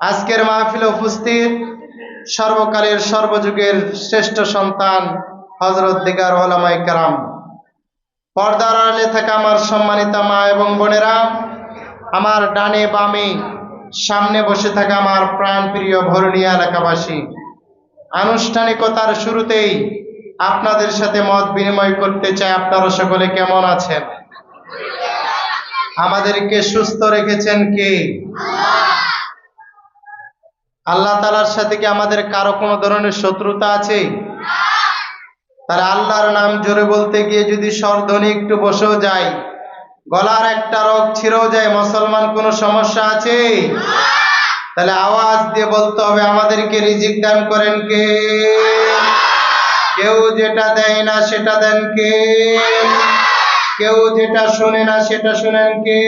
আজকের মাহফিলে উপস্থিত সর্বকালের সর্বযুগের শ্রেষ্ঠ সন্তান হযরত দিগার উলামায়ে কেরাম, পর্দার আড়ালে থাকা আমার সম্মানিত মা এবং বোনেরা, আমার ডানে বামে সামনে বসে থাকা আমার প্রাণপ্রিয় ভরণিয়া এলাকাবাসী, আনুষ্ঠানিকতার শুরুতেই আপনাদের সাথে মত বিনিময় করতে চাই। আপনারা সকলে কেমন আছেন? আমাদেরকে সুস্থ রেখেছেন কে? আল্লাহ তাআলার সাথে কি আমাদের কারো কোনো ধরনের শত্রুতা আছে? তারা আল্লাহর নাম জোরে বলতে গিয়ে যদি স্বরধ্বনি একটু বসেও যায়, গলার একটা রগ ছিঁড়েও যায়, মুসলমান কোনো সমস্যা আছে? তাহলে আওয়াজ দিয়ে বলতে হবে, আমাদেরকে রিজিক দান করেন কে? কেউ যেটা দেয় না সেটা দেন কে? কেউ যেটা শোনে না সেটা শোনেন কে?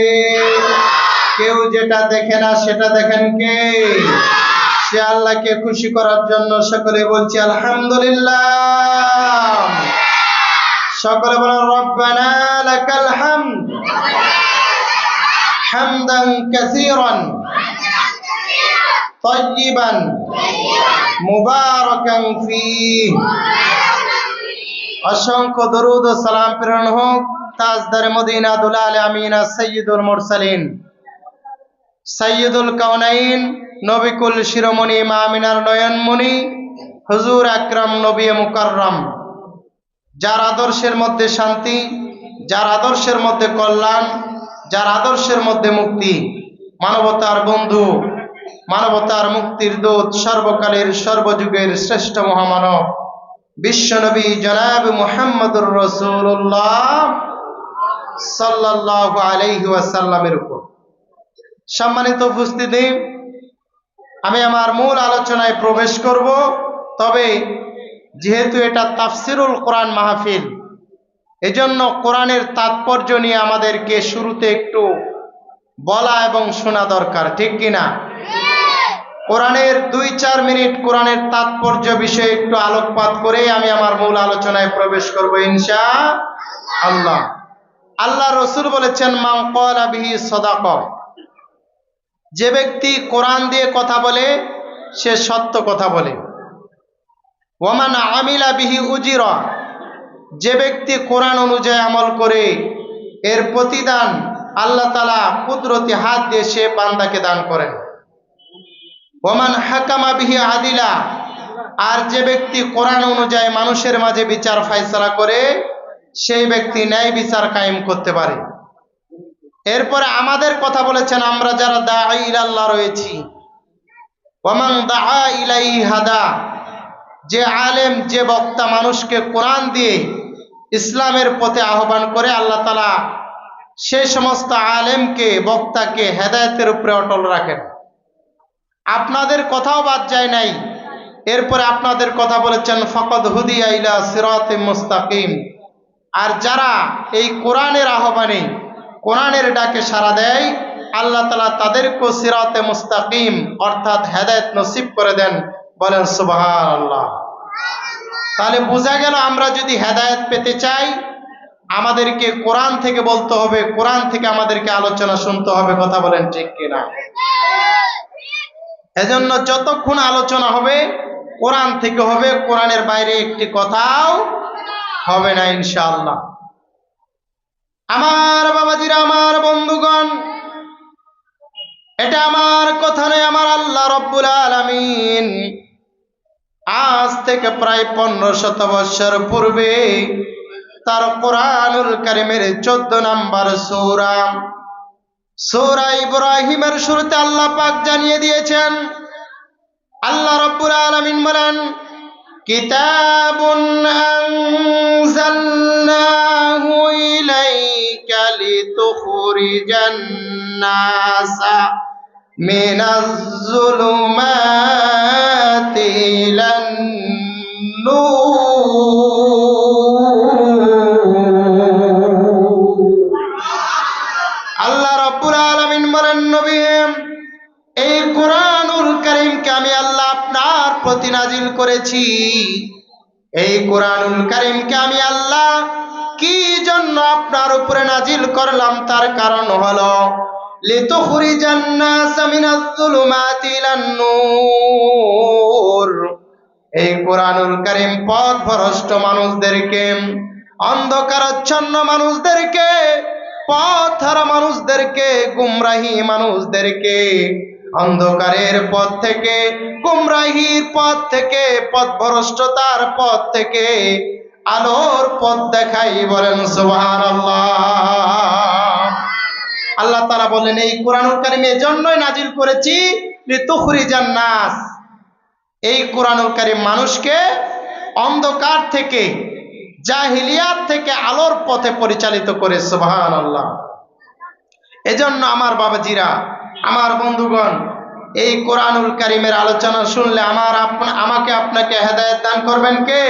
কেউ যেটা দেখে না সেটা দেখেন কে? সে আল্লাহকে খুশি করার জন্য সকলে বলছি আলহামদুলিল্লাহ। সকলে বলেন রব্বানা লাকাল হামদ হামদান কাসীরান তাইয়িবান মুবারাকান ফীহি। অসংখ্য দরুদ ও সালাম প্রেরণ হোক তাজদারে মদিনা দুলাল আমিনা সাইয়্যিদুল মুরসালিন সাইয়্যিদুল কাউনাইন নবিকুল শিরোমণি মা আমিনার নয়নমণি হুজুর আকরাম নবী মুকাররম, যার আদর্শের মধ্যে শান্তি, যার আদর্শের মধ্যে কল্যাণ, যার আদর্শের মধ্যে মুক্তি, মানবতার বন্ধু, মানবতার মুক্তির দূত, সর্বকালের সর্বযুগের শ্রেষ্ঠ মহামানব বিশ্বনবী জনাব মুহাম্মদুর রাসূলুল্লাহ সাল্লাল্লাহু আলাইহি ওয়াসাল্লামের উপর। সম্মানিত উপস্থিতি, আমি আমার মূল আলোচনায় প্রবেশ করব। তবে যেহেতু এটা তাফসিরুল কোরআন মাহফিল, এজন্য কোরআনের তাৎপর্য নিয়ে আমাদেরকে শুরুতে একটু বলা এবং শোনা দরকার, ঠিক কিনা? কোরআনের 2-4 মিনিট কোরআনের তাৎপর্য বিষয়ে একটু আলোকপাত করে আমি আমার মূল আলোচনায় প্রবেশ করব ইনশাআল্লাহ। আল্লাহ রাসূল বলেছেন, মান ক্বালা বিহি সাদাকা, যে ব্যক্তি কোরআন দিয়ে কথা বলে সে সত্য কথা বলে। ওয়ামান আমিলা বিহি উজিরা, যে ব্যক্তি কোরআন অনুযায়ী আমল করে এর প্রতিদান আল্লাহ তাআলা কুদরতি হাত দিয়ে সে বান্দাকে দান করেন। ওয়ামান হাকামা বিহি আদিলা, আর যে ব্যক্তি কোরআন অনুযায়ী মানুষের মাঝে বিচার ফায়সালা করে সেই ব্যক্তি ন্যায় বিচার কায়েম করতে পারে। এরপরে আমাদের কথা বলেছেন, আমরা যারা দাঈ ইলাল্লাহ রয়েছি, ওয়ামান দাআ ইলাইহি হাদা, যে আলেম, যে বক্তা মানুষকে কোরআন দিয়ে ইসলামের পথে আহ্বান করে, আল্লাহ তাআলা সেই সমস্ত আলেমকে, বক্তাকে হেদায়েতের উপরে অটল রাখেন। আপনাদের কথাও বাদ যায় নাই। এরপরে আপনাদের কথা বলেছেন, ফাকাদ হুদিয়া ইলা সিরাতিম মুস্তাকিম, আর যারা এই কোরআনের আহ্বানে, কোরআনের ডাকে সাড়া দেয়, আল্লাহ তাআলা তাদেরকে সিরাতে মুস্তাকিম অর্থাৎ হেদায়েত নসিব করে দেন। বলেন সুবহানাল্লাহ। তাহলে বোঝা গেল, আমরা যদি হেদায়েত পেতে চাই আমাদেরকে কোরআন থেকে বলতে হবে, কোরআন থেকে আমাদেরকে আলোচনা শুনতে হবে। কথা বলেন ঠিক কিনা? এজন্য যতক্ষণ আলোচনা হবে কোরআন থেকে হবে, কোরআনের বাইরে একটি কথাও হবে না ইনশাআল্লাহ। আমার বাবাজিরা, আমার বন্ধুগণ, এটা আমার কথা নয়, আমার আল্লাহ রব্বুল আলামিন আজ থেকে প্রায় 1500 বছর পূর্বে তার কোরআনুল কারীমের 14 নম্বর সূরা ইব্রাহিমের শুরুতে আল্লাহ পাক জানিয়ে দিয়েছেন, আল্লাহ রাব্বুল আলামিন বলেন, কিতাবুন আনজালনাহু ইলাইকা লিতুখরিজান নাসা মিনাজ যুলুমাতি ইলান নূর। আল্লাহ রাব্বুল আলামিন বলেন, নবী, এই কোরআনুল কারীমকে আমি আল্লাহ আপনার প্রতি নাজিল করেছি। এই কোরআনুল কারীমকে আমি আল্লাহ কি জন্য আপনার উপরে নাজিল করলাম, তার কারণ হলো লিতুখরিজান নাস মিনাজ যুলুমাতি ইলান নূর। এই কোরআনুল কারীম পথভ্রষ্ট মানুষদেরকে, অন্ধকারাচ্ছন্ন মানুষদেরকে, পথহারা মানুষদেরকে, গুমরাহী মানুষদেরকে অন্ধকারের পথ থেকে, গুমরাহির পথ থেকে, পথভ্রষ্টতার পথ থেকে আলোর পথ দেখাই। বলেন সুবহানাল্লাহ। আল্লাহ তাআলা বলেন এই কোরআনুল কারীম এজন্যই নাজিল করেছি লিতুখরিজান নাস, এই কোরআনুল কারীম মানুষকে অন্ধকার থেকে, জাহিলিয়াত থেকে আলোর পথে পরিচালিত করে। সুবহানাল্লাহ। এজন্য আমার বাবাজিরা, আমার বন্ধুগণ, এই কোরআনুল কারীমের আলোচনা শুনলে আমাকে আপনাকে হেদায়েত দান করবেন কে?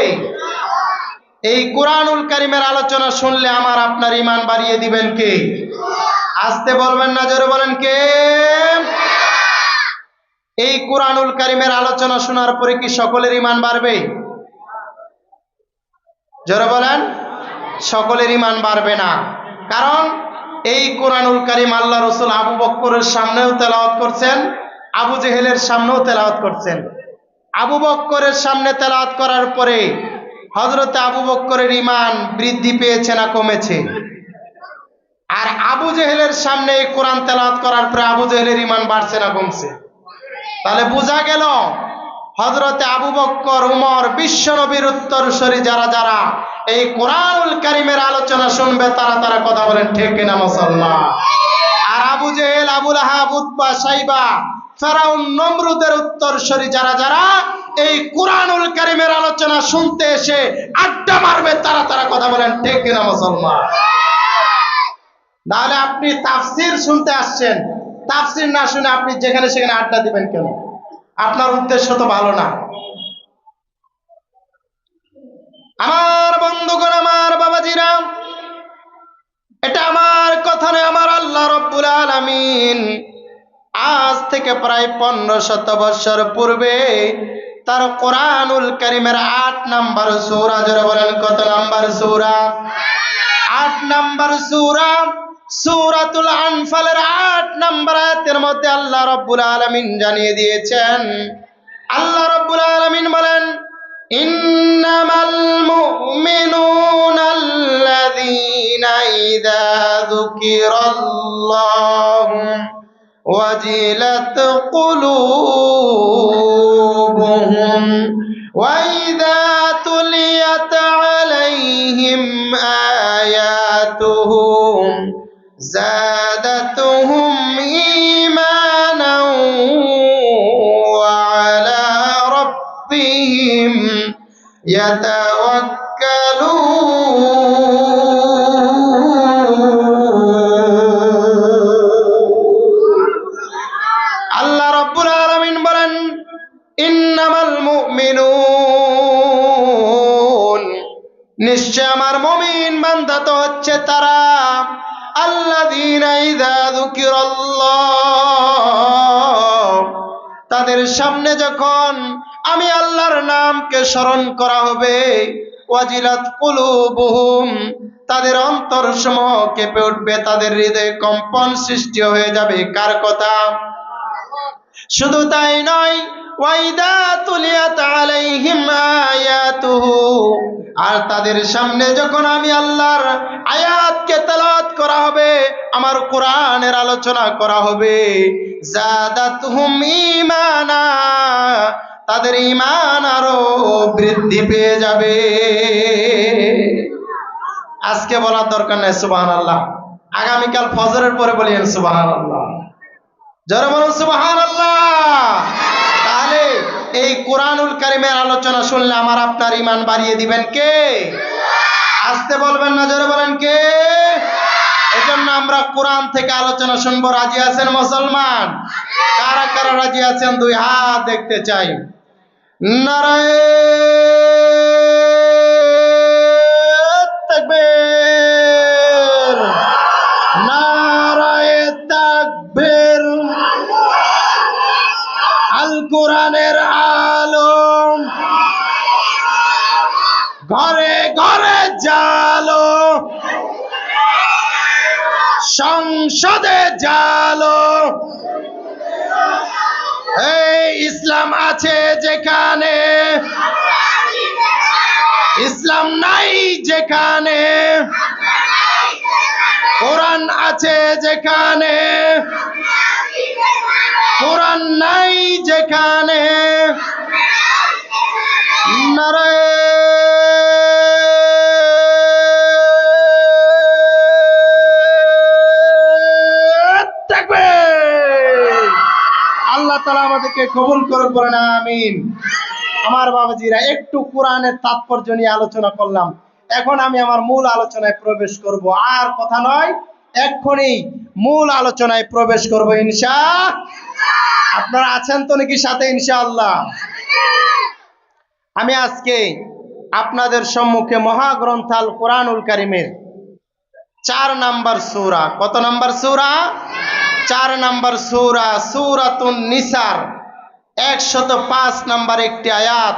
এই কোরআনুল কারীমের আলোচনা শুনলে আমার আপনার ঈমান বাড়িয়ে দিবেন কে? আস্তে বলবেন না, জোরে বলেন কে? এই কোরআনুল কারীমের আলোচনা শোনার পরে কি সকলের ঈমান বাড়বে? জোরে বলেন। সকলের ঈমান বাড়বে না। কারণ এই কোরআনুল কারীম আল্লাহ রাসূল আবু বকরের সামনেও তেলাওয়াত করছেন, আবু জেহেলের সামনেও তেলাওয়াত করছেন। আবু বকরের সামনে তেলাওয়াত করার পরে হযরতে আবু বকরের ঈমান বৃদ্ধি পেয়েছে না কমেছে? আর আবু জেহেলের সামনে এই কোরআন তেলাওয়াত করার পরে আবু জেহেলের ঈমান বাড়ছে না কমছে? তাহলে বোঝা গেল হযরতে আবু বকর, উমর, বিশ্ব নবীর উত্তরসূরি যারা যারা এই কোরআনুল কারীমের আলোচনা শুনবে তারা কথা বলেন ঠিক কিনা মুসলমান? আর আবু জেহেল, আবু লাহাব, উতবা, সাইবা, ফেরাউন, নমরুদের উত্তরসূরি যারা যারা এই কোরআনুল কারীমের আলোচনা শুনতে এসে আড্ডা মারবে তারা কথা বলেন ঠিক কিনা মুসলমান? নাহলে আপনি তাফসীর শুনতে আসছেন, তাফসীর না শুনে আপনি যেখানে সেখানে আড্ডা দিবেন কেন? আপনার উদ্দেশ্য তো ভালো না। আমার বন্ধুগণ, আমার বাবাজিরা, এটা আমার কথা নয়, আমার আল্লাহ রাব্বুল আলামিন আজ থেকে প্রায় 1500 বছর পূর্বে তার কোরআনুল কারীমের 8 নাম্বার সূরা, জোরে বলেন কত নাম্বার সূরা? 8 নাম্বার সূরা, সূরাতুল আনফালের 8 নাম্বার আয়াতের মধ্যে আল্লাহ রাব্বুল আলামিন জানিয়ে দিয়েছেন। আল্লাহ রাব্বুল আলামিন বলেন, ইন্নামাল মুমিনুনাল্লাযীনা ইযা যুকিরাল্লাহু ওয়াজিলাত কুলুবুহুম ওয়া ইযা তুলিয়াত আলাইহিম আয়াতুহু زادتهم إيمانا وعلى ربهم يتوكلون। আল্লাহ রাব্বুল আলামিন বলেন, ইন্নামাল মুমিনুন, নিশ্চয় আমার মুমিন বান্দা তো হচ্ছে তারা আল্লাযীনা ইযা যুকিরাল্লাহ, তাদের সামনে যখন আমি আল্লাহর নামকে স্মরণ করা হবে, ওয়াজিলাত কুলুবুহুম, তাদের অন্তরসমূহ কেঁপে উঠবে, তাদের হৃদয়ে কম্পন সৃষ্টি হয়ে যাবে। কার কথা? শুধু তাই নয়, ওয়াইদা তুলিয়াত আলাইহিম আয়াতুহু, আর তাদের সামনে যখন আমি আল্লাহর আয়াতকে তেলাওয়াত করা হবে, আমার কোরআনের আলোচনা করা হবে, জাদাতহুম ঈমানা, তাদের ঈমান আরো বৃদ্ধি পেয়ে যাবে। আজকে বলার দরকার নাই সুবহানাল্লাহ, আগামীকাল ফজরের পরে বলিয়েন সুবহানাল্লাহ, জোরে বলুন সুবহানাল্লাহ। তাহলে এই কোরআনুল কারীমের আলোচনা শুনলে আমার আপনার ঈমান বাড়িয়ে দিবেন কে? আস্তে বলবেন না, জোরে বলেন কে? এজন্য আমরা কোরআন থেকে আলোচনা শুনবো। রাজি আছেন মুসলমান? কারা কারা রাজি আছেন দুই হাত দেখতে চাই। নারায়ে তাকবীর, নারায়ে তাকবীর। আল কোরআনের আলো ঘরে ঘরে জালো, সংসদে জালো, এই ইসলাম আছে যেখানে, ইসলাম নাই যেখানে, কোরআন আছে যেখানে, কোরআন নাই যেখানে, নারায়ে তাকবীর। আল্লাহ তাআলা আমাদেরকে কবুল করুন, বলেন আমিন। আমার বাবাজিরা, একটু কোরআনের তাৎপর্য নিয়ে আলোচনা করলাম। এখন আমি আমার মূল আলোচনায় প্রবেশ করব। আর কথা নয়, এক্ষুনি মূল আলোচনায় প্রবেশ করব ইনশাআল্লাহ। আপনারা আছেন তো নাকি সাথে ইনশাআল্লাহ? আমি আজকে আপনাদের সম্মুখে মহাগ্রন্থ আল কোরআনুল কারীমের 4 নাম্বার সূরা, কত নাম্বার সূরা? 4 নাম্বার সূরা, সূরাতুন নিসার 105 নাম্বার একটি আয়াত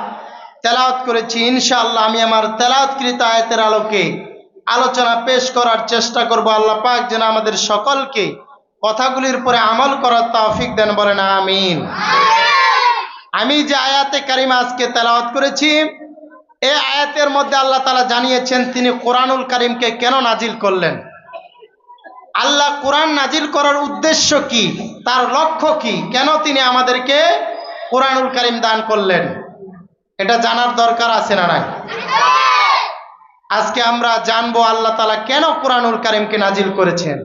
তেলাওয়াত করেছি। ইনশাআল্লাহ আমি আমার তেলাওয়াতকৃত আয়াতের আলোকে আলোচনা পেশ করার চেষ্টা করব। আল্লাহ পাক যেন আমাদের সকলকে কথাগুলির উপরে আমল করার তৌফিক দেন, বলেন আমিন। আমি যে আয়াতে কারিমা আজকে তেলাওয়াত করেছি, এই আয়াতের মধ্যে আল্লাহ তাআলা জানিয়েছেন তিনি কোরআনুল কারীমকে কেন নাজিল করলেন। আল্লাহ কোরআন নাজিল করার উদ্দেশ্য কি, তার লক্ষ্য কি, কেন তিনি আমাদেরকে কোরআনুল কারীম দান করলেন, এটা জানার দরকার আছে না নাই? আজকে আমরা জানবো আল্লাহ তাআলা কেন কোরআনুল কারীমকে নাজিল করেছেন।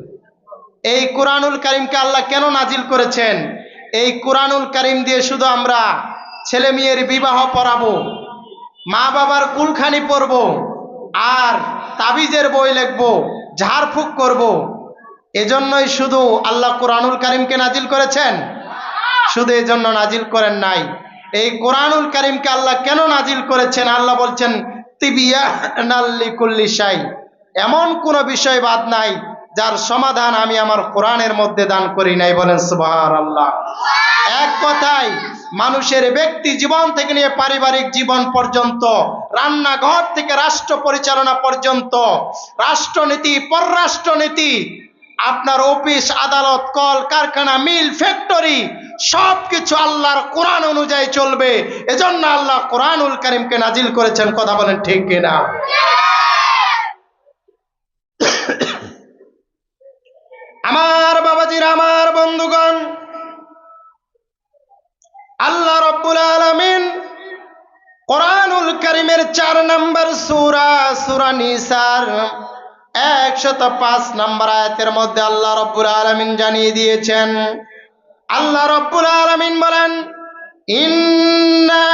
এই কোরআনুল কারীমকে আল্লাহ কেন নাজিল করেছেন? এই কোরআনুল কারীম দিয়ে শুধু আমরা ছেলে মেয়ের বিবাহ পড়াবো, মা বাবার কুলখানি পড়বো, আর তাবিজের বই লিখবো, ঝাড়ফুঁক করব, এজন্যই শুধু আল্লাহ কোরআনুল কারীমকে নাজিল করেছেন? শুধু এজন্য নাজিল করেন নাই। এই কোরআনুল কারীমকে আল্লাহ কেন নাজিল করেছেন? আল্লাহ বলছেন তিবিয়ানাল লিকুল্লি শাই, এমন কোন বিষয় বাদ নাই যার সমাধান আমি আমার কোরআনের মধ্যে দান করি নাই, বলেন সুবহানাল্লাহ। এক কথায় মানুষের ব্যক্তি জীবন থেকে নিয়ে পারিবারিক জীবন পর্যন্ত, রান্নাঘর থেকে রাষ্ট্র পরিচালনা পর্যন্ত, রাষ্ট্রনীতি, পররাষ্ট্রনীতি, আপনার অফিস আদালত, কল কারখানা, মিল, ফ্যাক্টরি, সবকিছু আল্লাহর কোরআন অনুযায়ী চলবে। এজন্য আল্লাহ কোরআনুল কারীমকে নাজিল করেছেন, কথা বলেন ঠিক কিনা? আমার বাবাজিরা, আমার বন্ধুগণ, আল্লাহ রাব্বুল আলামিন কোরআনুল কারীমের 4 নাম্বার সূরা, সূরা নিসার 105 নাম্বার আয়াতের মধ্যে আল্লাহ রাব্বুল আলামিন জানিয়ে দিয়েছেন, আল্লাহ রাব্বুল আলামিন বলেন, ইন্না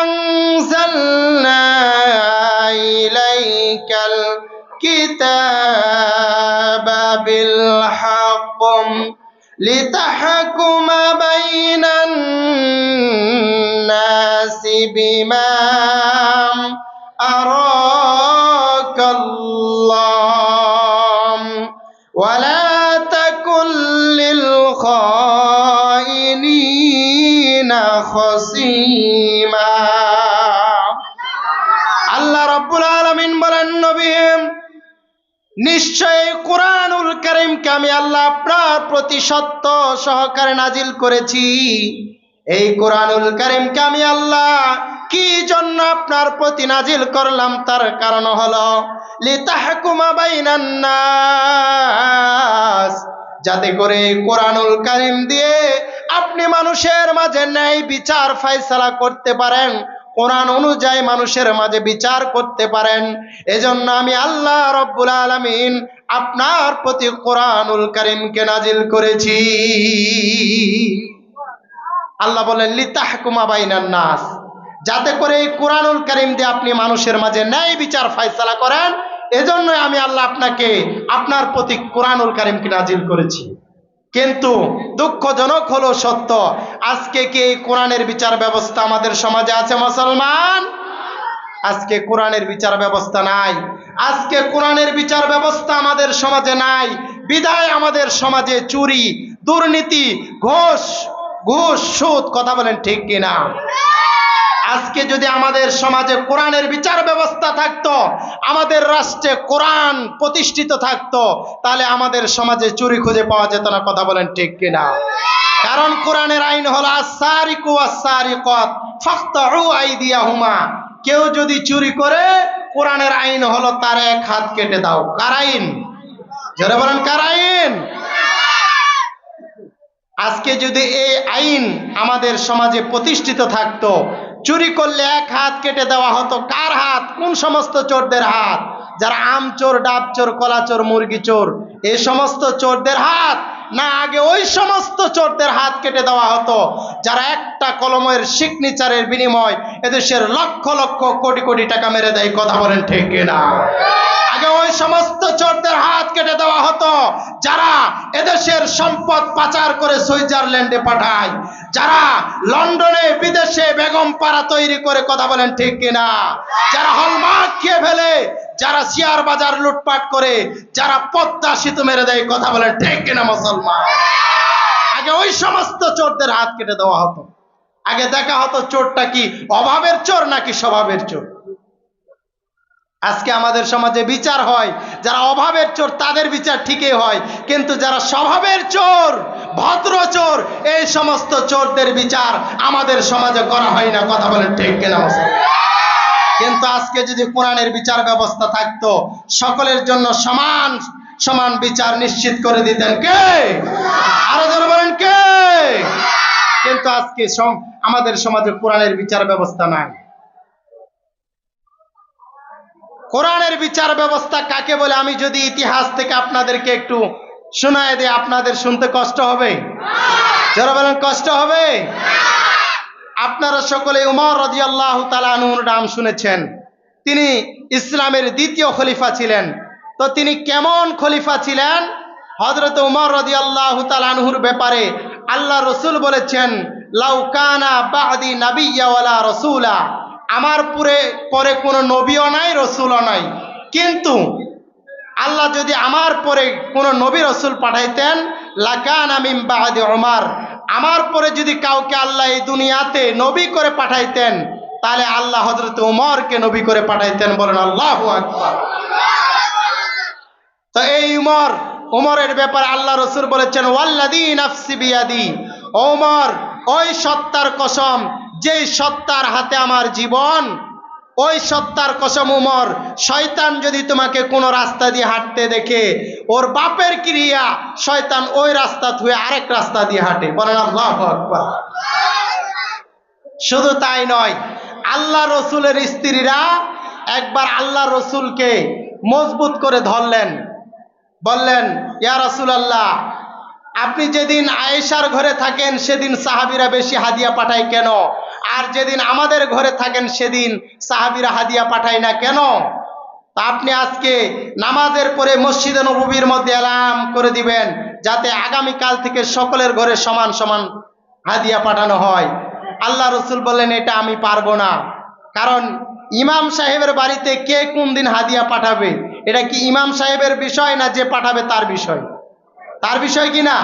আনজালনা ইলাইকাল কিতাবা বিল হক লিতাহকুমা বাইনান নাসি বিমা আরাকাল্লাহ ওয়ালা তাকুল লিল খাইনিনা খসিমা। আল্লাহ রাব্বুল আলামিন বলেন, নবী, নিশ্চয় কোরআনুল কারীমকে আমি আল্লাহ আপনার প্রতি সত্য সহকারে নাজিল করেছি। এই কোরআনুল কারীমকে আমি আল্লাহ কি জন্য আপনার প্রতি নাজিল করলাম, তার কারণ হলো লিতাহকুমা বাইনান নাস, যাতে করে কোরআনুল কারীম দিয়ে আপনি মানুষের মাঝে ন্যায় বিচার ফয়সালা করতে পারেন, কোরআন অনুযায়ী মানুষের মাঝে বিচার করতে পারেন। এজন্য আমি আল্লাহ রাব্বুল আলামিন আপনার প্রতি কোরআনুল কারীমকে নাজিল করেছি। আল্লাহ বলেন লিতাহকুমা বাইনান নাস, যাতে করে এই কোরআনুল কারীম দিয়ে আপনি মানুষের মাঝে ন্যায় বিচার ফয়সালা করেন। এজন্যই আমি আল্লাহ আপনাকে, আপনার প্রতি কোরআনুল কারীমকে নাজিল করেছি। কিন্তু দুঃখজনক হলো সত্য, আজকে কি এই কোরআনের বিচার ব্যবস্থা আমাদের সমাজে আছে মুসলমান? আজকে কোরআনের বিচার ব্যবস্থা নাই। আজকে কোরআনের বিচার ব্যবস্থা আমাদের সমাজে নাই, বিধায় আমাদের সমাজে চুরি, দুর্নীতি, ঘুষ, সুদ, কথা বলেন ঠিক কিনা? আজকে যদি আমাদের সমাজে কোরআনের বিচার ব্যবস্থা থাকতো, আমাদের রাষ্ট্রে কোরআন প্রতিষ্ঠিত থাকতো, তাহলে আমাদের সমাজে চুরি খুঁজে পাওয়া যেত না। কথা বলেন ঠিক কিনা? কারণ কোরআনের আইন হলো আস-সারিকু ওয়াস-সারিকাত ফাকতাউ আইদিয়াহুমা। কেউ যদি চুরি করে, কোরআনের আইন হলো তার এক হাত কেটে দাও। কার আইন? যারা বলেন কার আইন? আজকে যদি এই আইন আমাদের সমাজে প্রতিষ্ঠিত থাকতো, চুরি করলে এক হাত কেটে দেওয়া হতো। কার হাত? কোন সমস্ত চোরদের হাত? যারা আম চোর, ডাব চোর, কলা চোর, মুরগি চোর, এই সমস্ত চোরদের হাত না, আগে ওই সমস্ত চোরদের হাত কেটে দেওয়া হতো যারা একটা কলমের সিগনেচারের বিনিময় এদেশের লক্ষ লক্ষ কোটি কোটি টাকা মেরে দেয়। কথা বলেন ঠিক কিনা? আগে ওই সমস্ত চোরদের হাত কেটে দেওয়া হতো যারা এদেশের সম্পদ পাচার করে সুইজারল্যান্ডে পাঠায়, যারা লন্ডনে বিদেশে বেগম পাড়া তৈরি করে। কথা বলেন ঠিক কিনা? যারা হলমার্ক খেয়ে ফেলে, যারা শেয়ার বাজার লুটপাট করে, যারা পদ্মা সেতু মেরে দেয়। কথা বলেন ঠিক কিনা মুসলমান? আগে ওই সমস্ত চোরদের হাত কেটে দেওয়া হতো। আগে দেখা হতো চোরটা কি অভাবের চোর নাকি স্বভাবের চোর। আজকে আমাদের সমাজে বিচার হয়, যারা অভাবের চোর তাদের বিচার ঠিকই হয়, কিন্তু যারা স্বভাবের চোর, ভদ্র চোর, এই সমস্ত চোরদের বিচার আমাদের সমাজে করা হয় না। কথা বলেন ঠিক কিনা? কিন্তু আজকে যদি কোরআনের বিচার ব্যবস্থা থাকতো, সকলের জন্য সমান সমান বিচার নিশ্চিত করে দিতেন কে? আরো জোরে বলেন কে? কিন্তু আজকে আমাদের সমাজে কোরআনের বিচার ব্যবস্থা নাই। কোরআনের বিচার ব্যবস্থা কাকে বলে আমি যদি ইতিহাস থেকে আপনাদেরকে একটু শোনায় দিই, আপনাদের শুনতে কষ্ট হবে? যারা বলেন কষ্ট হবে? আপনারা সকলে উমর রাদিয়াল্লাহু তাআলা আনহুর নাম শুনেছেন। তিনি ইসলামের দ্বিতীয় খলিফা ছিলেন। তো তিনি কেমন খলিফা ছিলেন? হযরত উমর রাদিয়াল্লাহু তাআলা আনহুর ব্যাপারে আল্লাহ রাসূল বলেছেন, লাউ কানা বা'দি নাবিয়্যা ওয়ালা রাসূলা, আমার পরে কোনো নবীও নাই, রসুলও নাই, কিন্তু আল্লাহ যদি আমার পরে কোনো নবী রসুল পাঠাইতেন, লাকানা মিন বা'দি উমর, আমার পরে যদি কাউকে আল্লাহ এই দুনিয়াতে নবী করে পাঠাইতেন, তাহলে আল্লাহ হযরত উমরকে নবী করে পাঠাইতেন। বলেন আল্লাহু আকবার। তো এই উমরের ব্যাপারে আল্লাহ রসুল বলেছেন, ওয়াল্লাযী নাফসি বিয়াদি, ওমর, ওই সত্তার কসম যেই সত্তার হাতে আমার জীবন, ওই সত্তার কসম উমর, শয়তান যদি তোমাকে কোনো রাস্তা দিয়ে হাঁটতে দেখে, ওর বাপের ক্রিয়া শয়তান ওই রাস্তা ধুয়ে আরেক রাস্তা দিয়ে হাঁটে। বলেন আল্লাহু আকবার। শুধু তাই নয়, আল্লাহ রসুলের স্ত্রীরা একবার আল্লাহ রসুলকে মজবুত করে ধরলেন, বললেন, ইয়া রাসূলুল্লাহ, আপনি যেদিন আয়েশার ঘরে থাকেন সেদিন সাহাবীরা বেশি হাদিয়া পাঠায় কেন? আর যেদিন আমাদের ঘরে থাকেন সেদিন সাহাবীরা হাদিয়া পাঠায় না কেন? তা আপনি আজকে নামাজের পরে মসজিদে নববীর মধ্যে এলান করে দিবেন, যাতে আগামীকাল থেকে সকলের ঘরে সমান সমান হাদিয়া পাঠানো হয়। আল্লাহ রসুল বললেন, এটা আমি পারবো না, কারণ ইমাম সাহেবের বাড়িতে কে কোন দিন হাদিয়া পাঠাবে, এটা কি ইমাম সাহেবের বিষয় না যে পাঠাবে তার বিষয়? তার বিষয় কি না?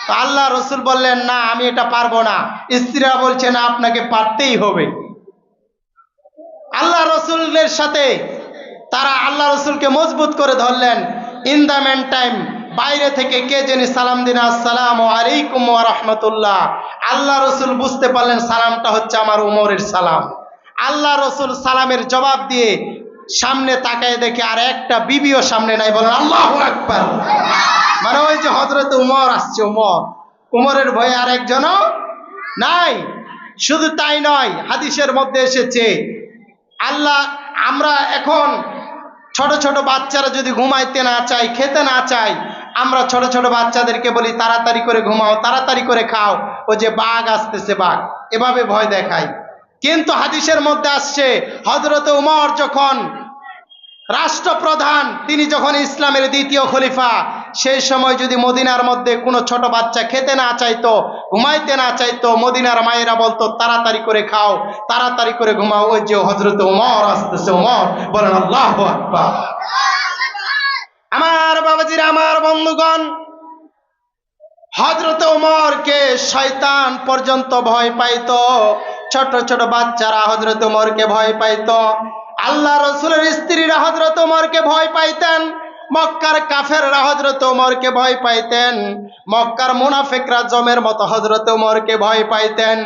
তো আল্লাহ রসুল বললেন, না, আমি এটা পারবো না। স্ত্রীরা বলছে, না, আপনাকে পারতেই হবে। আল্লাহ রসুলের সাথে তারা আল্লাহ রসুলকে মজবুত করে ধরলেন। ইন দ্য মেন টাইম বাইরে থেকে কে জানি সালাম দিন, আসসালামু আলাইকুম ওয়া রাহমাতুল্লাহ। আল্লাহ রসুল বুঝতে পারলেন সালামটা হচ্ছে আমার উমরের সালাম। আল্লাহ রসুল সালামের জবাব দিয়ে সামনে তাকায় দেখে আর একটা বিবিও সামনে নাই। বলেন আল্লাহু আকবার। মানে ওই যে হযরত উমর আসছে, উমরের ভয়ে আর একজনও নাই। শুধু তাই নয়, হাদিসের মধ্যে এসেছে, আমরা এখন ছোট ছোট বাচ্চারা যদি ঘুমাইতে না চাই, খেতে না চাই, আমরা ছোট ছোট বাচ্চাদেরকে বলি তাড়াতাড়ি করে ঘুমাও, তাড়াতাড়ি করে খাও, ও যে বাঘ আসতেছে বাঘ, এভাবে ভয় দেখাই। কিন্তু হাদিসের মধ্যে আসছে, হযরত উমর যখন রাষ্ট্রপ্রধান, তিনি যখন ইসলামের দ্বিতীয় খলিফা, সেই সময় যদি মদিনার মধ্যে কোনো ছোট বাচ্চা খেতে না চাইতো, ঘুমাইতে না চাইতো, মদিনার মায়েরা বলতো তাড়াতাড়ি করে খাও, তাড়াতাড়ি করে ঘুমাও, ওই যে হযরত উমর আসতেছে, উমর। বলেন আল্লাহু আকবার। আমার বাবাজিরা, আমার বন্ধুগণ, হযরত উমরকে শয়তান পর্যন্ত ভয় পাইতো। ছোট ছোট বাচ্চারা হযরত ওমরকে ভয় পাইতো, আল্লাহ রসুলের স্ত্রীরা হযরত ওমরকে ভয় পাইতেন, মক্কার কাফেররা হযরত ওমরকে ভয় পাইতেন, মক্কার মুনাফিকরা জমের মতো হযরত ওমরকে ভয় পাইতেন।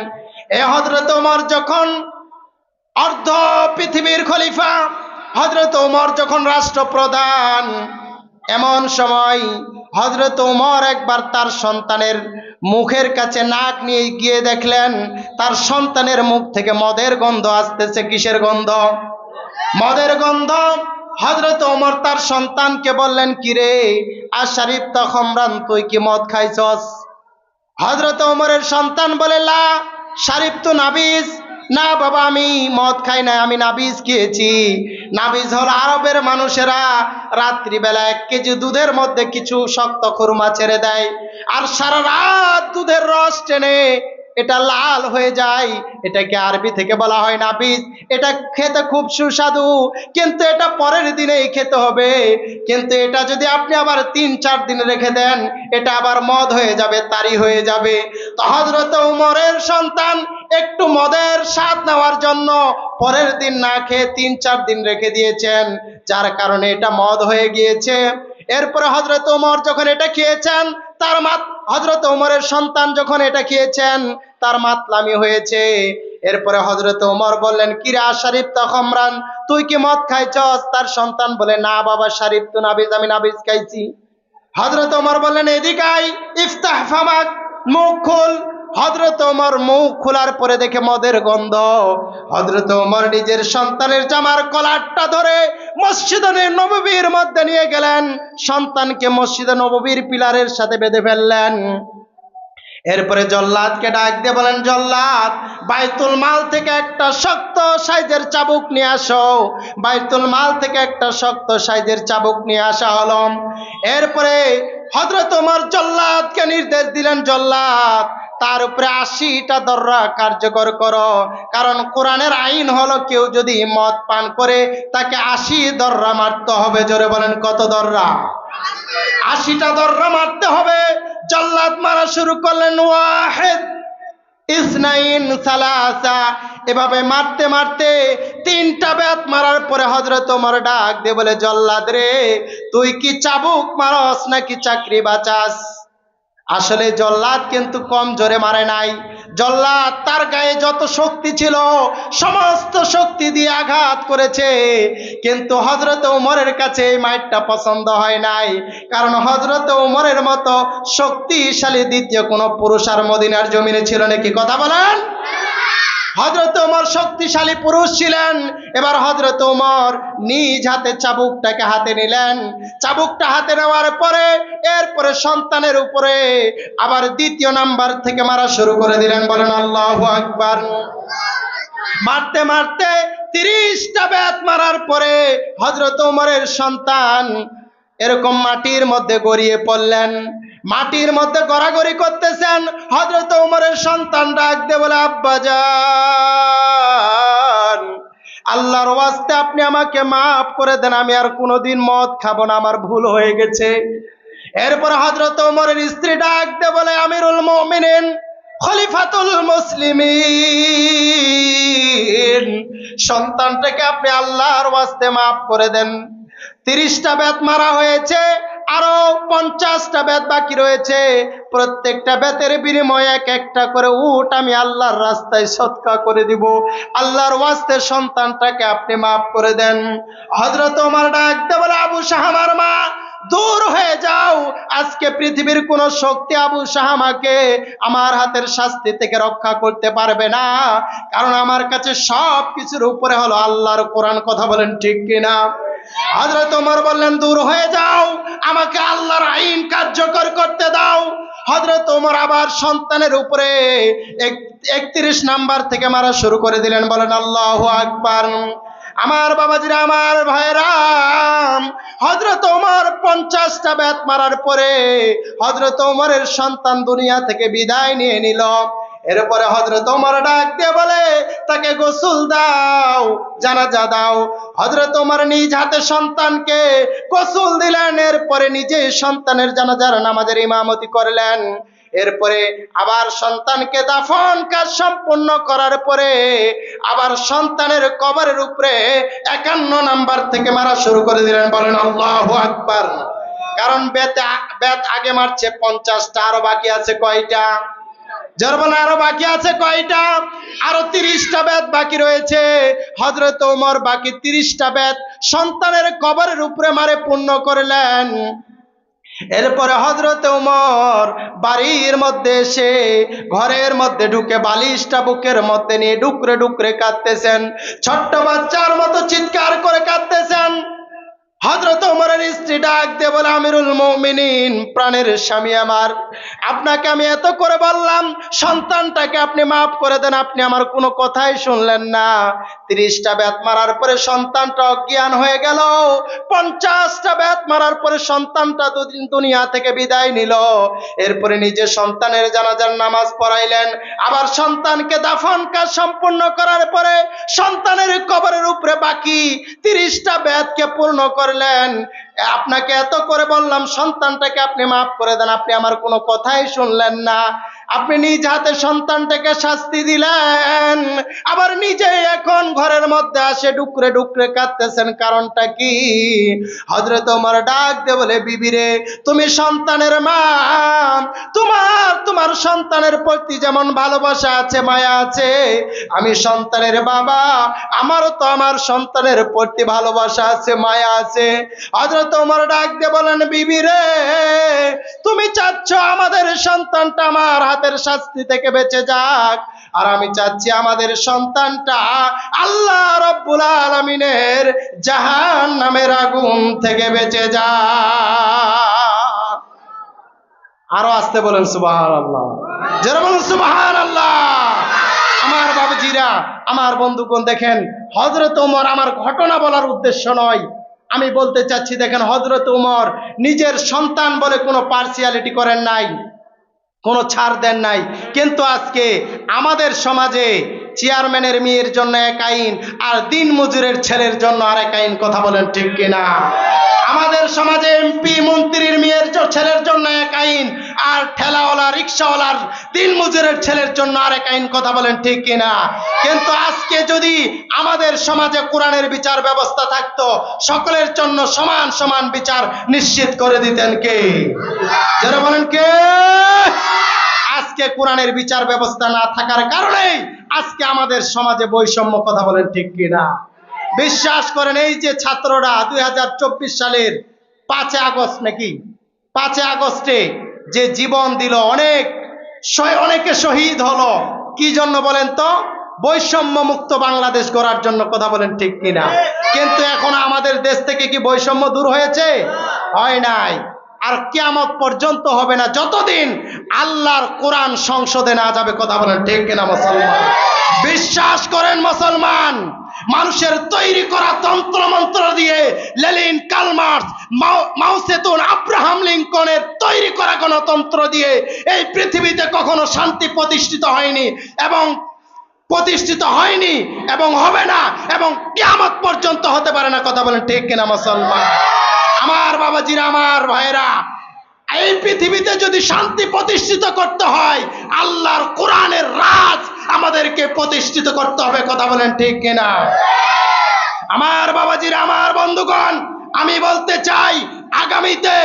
এ হযরত ওমর যখন অর্ধ পৃথিবীর খলিফা, হযরত ওমর যখন রাষ্ট্রপ্রধান, এমন সময় হযরত ওমর একবার তার সন্তানের মুখের কাছে নাক নিয়ে গিয়ে দেখলেন তার সন্তানের মুখ থেকে মদের গন্ধ আসতেছে। কিসের গন্ধ? মদের গন্ধ। হযরত ওমর তার সন্তানকে বললেন, কিরে আশারিবতা খামরান, তুই কি মদ খাইছস? হযরত ওমরের সন্তান বলে, লা শারিবতু নাবিজ, না বাবা আমি মদ খাই না, আমি নাবিজ খেয়েছি। নাবিজ হল আরবের মানুষেরা রাত্রিবেলা 1 কেজি দুধের মধ্যে কিছু শক্ত খুরমা ছেড়ে দেয়, আর সারা রাত দুধের রস টেনে এটা লাল হয়ে যায়, এটাকে আরবি থেকে বলা হয় নাবিজ। এটা খেতে খুব সুস্বাদু, কিন্তু এটা পরের দিনেই খেতে হবে। কিন্তু এটা যদি আপনি আবার 3-4 দিন রেখে দেন, এটা আবার মদ হয়ে যাবে, তারি হয়ে যাবে। তো হযরত ওমরের সন্তান একটু মদের স্বাদ নেওয়ার জন্য পরের দিন না খেয়ে 3-4 দিন রেখে দিয়েছেন, যার কারণে এটা মদ হয়ে গিয়েছে। এরপরে হযরত ওমর যখন এটা খেয়েছেন, তার হযরত ওমরের সন্তান যখন এটা খেয়েছেন, তার মাতলামি হয়েছে। এরপরে হযরত ওমর বললেন, কিরে আশারিবতা খামরান, তুই কি মদ খাইছস? তার সন্তান বলে, না বাবা শারিবতু নাবিজ, আমি নাবিজ খাইছি। হযরত ওমর বললেন, এদিকে আয়, ইফতাহ ফামাক, মুখ খুল। হযরত ওমর মুখ খোলার পরে দেখে মদের গন্ধ। হযরত ওমর নিজের সন্তানের জামার কলারটা ধরে মসজিদে নববীর মধ্যে নিয়ে গেলেন, সন্তানকে মসজিদে নববীর পিলারের সাথে বেঁধে ফেললেন। এরপরে জল্লাদকে ডাক দিয়ে বলেন, জল্লাদ বাইতুল মাল থেকে একটা শক্ত সাইজের চাবুক নিয়ে আসো। বাইতুল মাল থেকে একটা শক্ত সাইজের চাবুক নিয়ে আসা হলো। এরপরে হযরত ওমর জল্লাদকে নির্দেশ দিলেন, জল্লাদ তার উপরে 80টা দররা কার্যকর করো, কারণ কোরআনের আইন হলো কেউ যদি মদ পান করে তাকে 80 দররা মারতে হবে। জোরে বলেন, কত দররা? 80টা দররা মারতে হবে। জল্লাদ মারা শুরু করলেন, ওয়াহিদ ইসনাইন সালাসা, এভাবে মারতে মারতে 3টা বেত মারার পরে হযরত ওমর ডাক দিয়ে বলে, জল্লাদ রে, তুই কি চাবুক মারস নাকি চাকরি বাঁচাস? আসলে জল্লাদ কিন্তু কম জোরে মারে নাই। জল্লাদ তার গায়ে যত শক্তি ছিল সমস্ত শক্তি দিয়ে আঘাত করেছে, কিন্তু হযরত ওমরের কাছে এই মাইরটা পছন্দ হয় নাই, কারণ হযরত ওমরের মতো শক্তিশালী দ্বিতীয় কোনো পুরুষ আর মদিনার জমিনে ছিল নাকি? কথা বলেন। হযরত ওমর শক্তিশালী পুরুষ ছিলেন। এবার হযরত ওমর নিজ হাতে চাবুকটাকে হাতে নিলেন। চাবুকটা হাতে নেওয়ার পরে এরপরে সন্তানের উপরে আবার দ্বিতীয় নাম্বার থেকে মারা শুরু করে দিলেন। বলেন আল্লাহু আকবার। মারতে মারতে 30টা বেত মারার পরে হযরত ওমরের সন্তান এরকম মাটির মধ্যে গড়িয়ে পড়লেন। মাটির মধ্যে গড়াগড়ি করতেছেন। হযরত ওমরের সন্তান ডাক দিয়ে বলে, আব্বাজান, আল্লাহর ওয়াস্তে আপনি আমাকে মাফ করে দেন, আমি আর কোনোদিন মদ খাবো না, আমার ভুল হয়ে গেছে। এরপর হযরত ওমরের স্ত্রী ডাক দিয়ে বলে, আমিরুল মুমিনিন, খলিফাতুল মুসলিমিন, সন্তানটাকে আপনি আল্লাহর ওয়াস্তে মাফ করে দেন। 30টা বেত মারা হয়েছে, আরো 50টা বেত বাকি রয়েছে। প্রত্যেকটা বেতের বিনিময়ে একটা করে উট আমি আল্লাহর রাস্তায় সদকা করে দিব। আল্লাহর ওয়াস্তে সন্তানটাকে আপনি মাফ করে দেন। হযরত ওমর ডাক দিয়ে বলে, আবু শাহামার মা, দূর হয়ে যাও। আজকে পৃথিবীর কোন শক্তি আবু শাহামাকে আমার হাতের শাস্তি থেকে রক্ষা করতে পারবে না, কারণ আমার কাছে সব কিছুর উপরে হলো আল্লাহর কোরআন। কথা বলেন ঠিক কিনা? হযরত ওমর বললেন, দূর হয়ে যাও, আমাকে আল্লাহর আইন কার্যকর করতে দাও। হযরত ওমর আবার সন্তানের উপরে 31 নাম্বার থেকে মারা শুরু করে দিলেন। বলেন আল্লাহু আকবার। আমার বাবাজিরা, আমার ভাইরা, হযরত ওমর 50টা বেত মারার পরে হযরত ওমরের সন্তান দুনিয়া থেকে বিদায় নিয়ে নিল। এরপরে হযরত ওমর ডাক দিয়ে বলে, তাকে গোসল দাও, জানাজা দাও। হযরত ওমর নিজ হাতে সন্তানকে গোসল দিলেন, এরপরে নিজে সন্তানের জানাজার নামাজের ইমামতি করলেন। এরপরে আবার সন্তানকে দাফন কাজ সম্পূর্ণ করার পরে আবার সন্তানের কবরের উপরে 51 নাম্বার থেকে মারা শুরু করে দিলেন। বলেন আল্লাহু আকবার। কারণ বেত আগে মারছে 50টা, আরো বাকি আছে কয়টা? জরবান আরো বাকি আছে কয়টা? আরো 30টা বেত বাকি রয়েছে। হযরত ওমর বাকি 30টা বেত সন্তানের কবরের উপরে মারে পূর্ণ করলেন। এরপরে হযরত ওমর বাড়ির মধ্যে এসে ঘরের মধ্যে ঢুকে বালিশটা বুকের মধ্যে নিয়ে ডুকরে ডুকরে কাঁদতেছেন, ছোট্ট বাচ্চার মতো চিৎকার করে কাঁদতেছেন। হযরত ওমরের স্ত্রী ডাক দিয়ে বলে, আমিরুল মুমিনিন, প্রাণের স্বামী আমার, আপনাকে আমি এত করে বললাম সন্তানটাকে আপনি মাফ করে দেন, আপনি আমার কোনো কথাই শুনলেন না। 30টা বেত মারার পরে সন্তানটা অজ্ঞান হয়ে গেল। 50টা বেত মারার পরে সন্তানটা দুনিয়া থেকে বিদায় নিল। এরপরে নিজে সন্তানের জানাজার নামাজ পড়াইলেন। আবার সন্তানকে দাফন কাজ সম্পূর্ণ করার পরে সন্তানের কবরের উপরে বাকি 30টা বেতকে পূর্ণ করলেন। আপনাকে এত করে বললাম সন্তানটাকে আপনি মাফ করে দেন, আপনি আমার কোনো কথাই শুনলেন না। আপনি নিজ হাতে সন্তানটাকে শাস্তি দিলেন, আবার নিজে এখন ঘরের মধ্যে আসে ডুকরে ডুকরে কাঁদতেছেন। কারণটা কি? হযরত ওমর ডাক দিয়ে বলে, বিবি রে, তুমি সন্তানের মা, তোমার সন্তানের প্রতি যেমন ভালোবাসা আছে, মায়া আছে, আমি সন্তানের বাবা, আমারও তো আমার সন্তানের প্রতি ভালোবাসা আছে, মায়া আছে। হযরত ওমর ডাক দিয়ে বলেন, বিবি রে, তুমি চাচ্ছ আমাদের সন্তানটা আমার হাতের শাস্তি থেকে বেঁচে যাক, আর আমি চাচ্ছি আমাদের সন্তানটা আল্লাহ রাব্বুল আলামিনের জাহান্নামের আগুন থেকে বেঁচে যাক। আরো আসতে বলেন সুবহানাল্লাহ, যারা বলেন সুবহানাল্লাহ। আমার বাবুজিরা, আমার বন্ধুগণ, দেখেন হযরত ওমর, আমার ঘটনা বলার উদ্দেশ্য নয়, আমি বলতে চাচ্ছি, দেখেন হযরত ওমর নিজের সন্তান বলে কোনো পার্সিয়ালিটি করেন নাই, কোনো ছাড় দেন নাই। কিন্তু আজকে আমাদের সমাজে চেয়ারম্যানের মেয়ের জন্য এক আইন, আর দিন মজুরের ছেলের জন্য আরেক আইন। কথা বলেন ঠিক কিনা? আমাদের সমাজে এমপি মন্ত্রীর মেয়ের ছেলের জন্য এক আইন, আর ঠেলাওয়ালা রিক্সাওয়ালার দিন মজুরের ছেলের জন্য আরেক আইন। কথা বলেন ঠিক কিনা? কিন্তু আজকে যদি আমাদের সমাজে কোরআনের বিচার ব্যবস্থা থাকতো, সকলের জন্য সমান সমান বিচার নিশ্চিত করে দিতেন কে? যারা বলেন কে? আজকে কোরআনের বিচার ব্যবস্থা না থাকার কারণে আজকে আমাদের সমাজে বৈষম্য। কথা বলেন ঠিক কিনা? বিশ্বাস করেন, এই যে ছাত্ররা 2024 সালের 5 আগস্ট নাকি 5 আগস্টে যে জীবন দিল, অনেকে শহীদ হলো, কি জন্য বলেন তো? বৈষম্য মুক্ত বাংলাদেশ গড়ার জন্য। কথা বলেন ঠিক কিনা? কিন্তু এখন আমাদের দেশ থেকে কি বৈষম্য দূর হয়েছে? হয় নাই। আর কিয়ামত পর্যন্ত হবে না, যতদিন আল্লাহর কোরআন সংসদে না যাবে। কথা বলেন ঠিক কিনা মুসলমান? বিশ্বাস করেন মুসলমান, মানুষের তৈরি করা তন্ত্র মন্ত্র দিয়ে, লেনিন, কার্ল মার্কস, মাও সেতুং, আব্রাহাম লিঙ্কনের তৈরি করা গণতন্ত্র দিয়ে এই পৃথিবীতে কখনো শান্তি প্রতিষ্ঠিত হয়নি, এবং হবে না, এবং কিয়ামত পর্যন্ত হতে পারে না। কথা বলেন ঠিক কিনা মুসলমান? আমার বাবাজিরা, আমার ভাইরা, এই পৃথিবীতে যদি শান্তি প্রতিষ্ঠিত করতে হয়, আল্লাহর কোরআনের রাজ আমাদেরকে প্রতিষ্ঠিত করতে হবে। কথা বলেন ঠিক কিনা? আমার বাবাজিরা, আমার বন্ধুগণ, আমি বলতে চাই, আগামীতে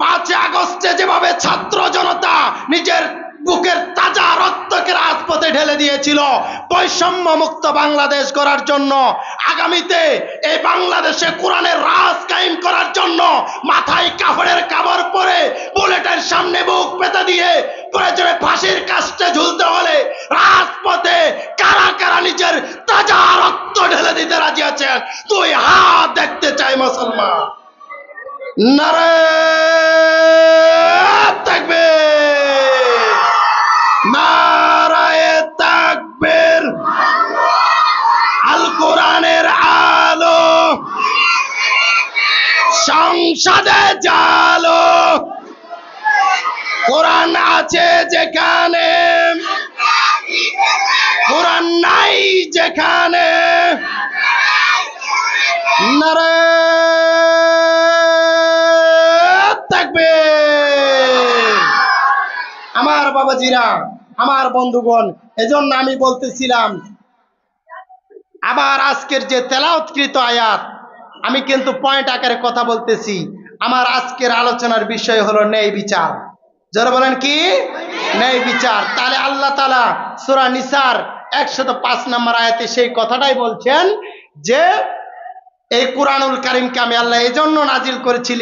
5 আগস্টে যেভাবে ছাত্র জনতা নিজের বুকের তাজা রক্তকে রাজপথে ঢেলে দিয়েছিল বৈষম্য মুক্ত বাংলাদেশ গড়ার জন্য, আগামীতে এই বাংলাদেশে কোরআনের রাজ কায়েম করার জন্য মাথায় কাফনের কাপড় পরে বুলেটের সামনে বুক পেতে দিয়ে প্রয়োজনে ফাঁসির কাস্টে ঝুলতে হলে রাজপথে কারা কারা নিজের তাজা রক্ত ঢেলে দিতে রাজি আছেন? 2 হাত দেখতে চাই মুসলমান। নারে তাকবীর, নারায়ে তাকবীর। আল কোরআনের আলো সংসদে জালো, কোরআন আছে যেখানে, কোরআন নাই যেখানে। নারে তাকবীর। বাবাজিরা, আমার বন্ধুগণ, এজন্য আমি বলতেছিলাম আবার আজকের যে তেলাওয়াতকৃত আয়াত, আমি কিন্তু পয়েন্ট আকারে কথা বলতেছি। আমার আজকের আলোচনার বিষয় হলো ন্যায় বিচার। যারা বলেন কি ন্যায় বিচার, তাহলে আল্লাহ তাআলা সূরা নিসার 105 নম্বর আয়াতে সেই কথাটাই বলছেন যে এই কুরআনুল কারীমকে আমি আল্লাহ এজন্য নাজিল করেছি